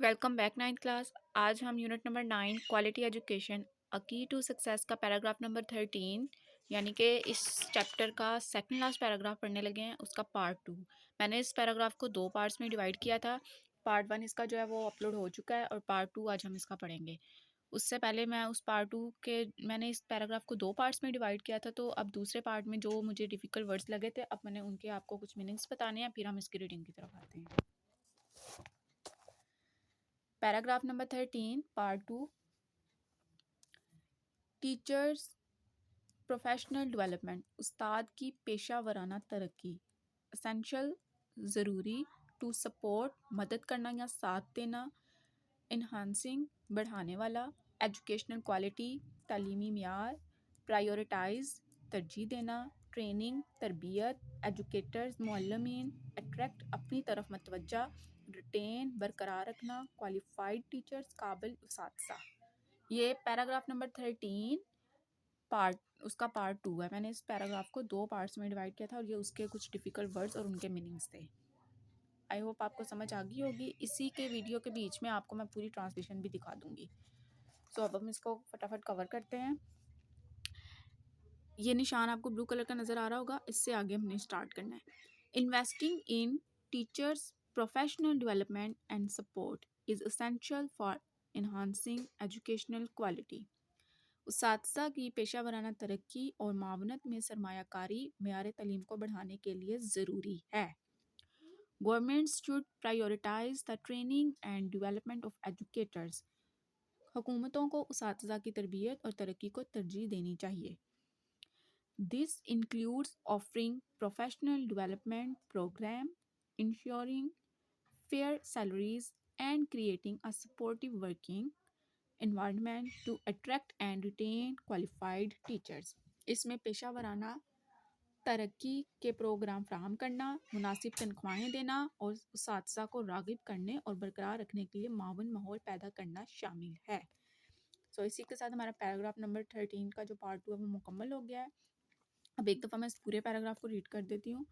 Welcome back ninth class. आज हम unit number 9 quality education अ की टू सक्सेस का पैराग्राफ नंबर 13 यानी कि इस चैप्टर का सेकंड लास्ट पैराग्राफ पढ़ने लगे हैं, उसका पार्ट 2। मैंने इस पैराग्राफ को दो पार्ट्स में डिवाइड किया था। पार्ट 1 इसका जो है वो अपलोड हो चुका है और पार्ट 2 आज हम इसका पढ़ेंगे। उससे पहले मैं उस पार्ट 2 के मैंने इस पैराग्राफ को दो पार्ट्स में डिवाइड किया था, तो अब दूसरे पार्ट में जो मुझे डिफ़िकल्ट वर्ड्स लगे थे, अब मैंने उनके आपको कुछ मीनिंग्स बताने हैं, फिर हम इसकी रीडिंग की तरफ आते हैं। Paragraph number 13 part 2। Teachers professional development, उस्ताद की पेशा वराना तरक्की। असेंशियल, ज़रूरी। टू सपोर्ट, मदद करना या साथ देना। इन्हांसिंग, बढ़ाने वाला। एजुकेशनल क्वालिटी, तालीमी म्यार। प्रायोरिटाइज, तरजीह देना। ट्रेनिंग, तरबियत। एजुकेटर्स, मुअल्लिमीन। अट्रैक्ट, अपनी तरफ मतवज्जा। रिटेन, बरकरार रखना। क्वालिफाइड टीचर्स, काबिल उसातिज़ा। ये पैराग्राफ नंबर 13 पार्ट उसका पार्ट 2 है। मैंने इस पैराग्राफ को दो पार्ट्स में डिवाइड किया था और ये उसके कुछ डिफ़िकल्ट वर्ड्स और उनके मीनिंग्स थे। आई होप आपको समझ आ गई होगी। इसी के वीडियो के बीच में आपको मैं पूरी ट्रांसलेशन भी दिखा दूंगी। सो अब हम इसको फटाफट कवर करते हैं। ये निशान आपको ब्लू कलर का नज़र आ रहा होगा, इससे आगे हमने स्टार्ट करना है। Investing in teachers professional development and support is essential for enhancing educational quality. उसातिज़ा की पेशा वराना तरक्की और मावनत में सरमायाकारी मेयार तालीम को बढ़ाने के लिए ज़रूरी है। Governments should prioritise the training and development of educators. हुकूमतों को उसातिज़ा की तरबियत और तरक्की को तरजीह देनी चाहिए। This includes offering professional development program, ensuring fair salaries and creating a supportive working environment to attract and retain qualified teachers। इसमें पेशा वराना तरक्की के प्रोग्राम फ्राहम करना, मुनासिब तनख्वाहें देना और उसातिज़ा को राग़िब करने और बरकरार रखने के लिए मावन माहौल पैदा करना शामिल है। सो इसी के साथ हमारा पैराग्राफ नंबर 13 का जो पार्ट 2 है वो मुकम्मल हो गया है। अब एक दफ़ा मैं इस पूरे पैराग्राफ को रीड कर देती हूँ।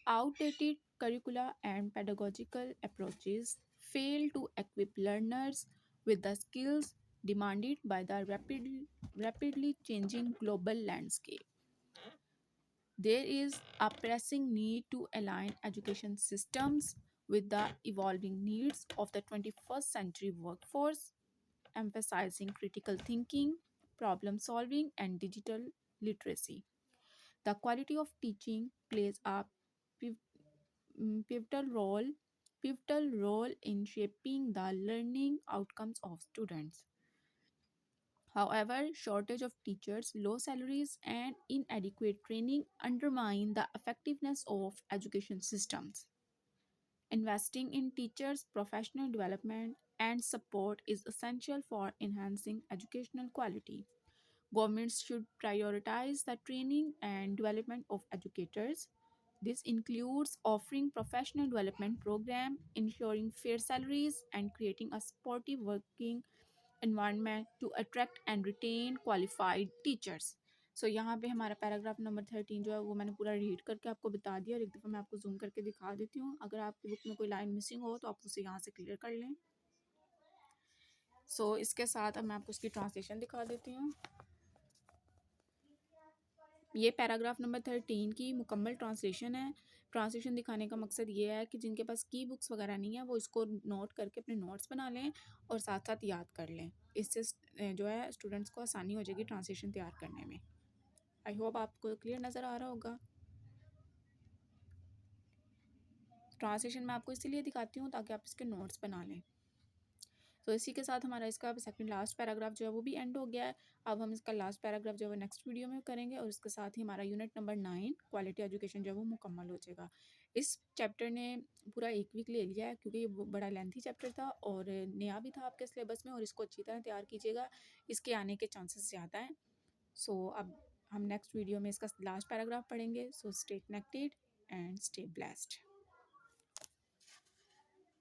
Outdated curricula and pedagogical approaches fail to equip learners with the skills demanded by the rapidly changing global landscape. There is a pressing need to align education systems with the evolving needs of the 21st century workforce, emphasizing critical thinking, problem solving, and digital literacy. The quality of teaching plays a pivotal role in shaping the learning outcomes of students. However, shortage of teachers, low salaries, and inadequate training undermine the effectiveness of education systems. Investing in teachers' professional development and support is essential for enhancing educational quality. Governments should prioritize the training and development of educators. This includes offering professional development program, ensuring fair salaries, and creating a supportive working environment to attract and retain qualified teachers. सो यहाँ पे हमारा paragraph number 13 जो है वो मैंने पूरा read करके आपको बता दिया और एक दफ़ा मैं आपको जूम करके दिखा देती हूँ। अगर आपकी बुक में कोई लाइन मिसिंग हो तो आप उसे यहाँ से क्लियर कर लें। सो इसके साथ अब मैं आपको उसकी ट्रांसलेशन दिखा देती हूँ। ये पैराग्राफ नंबर 13 की मुकम्मल ट्रांसलेशन है। ट्रांसलेशन दिखाने का मकसद ये है कि जिनके पास की बुक्स वगैरह नहीं है वो इसको नोट करके अपने नोट्स बना लें और साथ साथ याद कर लें। इससे जो है स्टूडेंट्स को आसानी हो जाएगी ट्रांसलेशन तैयार करने में। आई होप आपको क्लियर नज़र आ रहा होगा। ट्रांसलेशन मैं आपको इसीलिए दिखाती हूँ ताकि आप इसके नोट्स बना लें। तो इसी के साथ हमारा इसका सेकंड लास्ट पैराग्राफ जो है वो भी एंड हो गया है। अब हम इसका लास्ट पैराग्राफ जो है नेक्स्ट वीडियो में करेंगे और इसके साथ ही हमारा यूनिट नंबर 9 क्वालिटी एजुकेशन जो है वो मुकम्मल हो जाएगा। इस चैप्टर ने पूरा एक वीक ले लिया है क्योंकि ये बड़ा लेंथी चैप्टर था और नया भी था आपके सिलेबस में, और इसको अच्छी तरह तैयार कीजिएगा, इसके आने के चांसेस ज़्यादा हैं। सो अब हम नेक्स्ट वीडियो में इसका लास्ट पैराग्राफ पढ़ेंगे। So stay connected and stay blessed.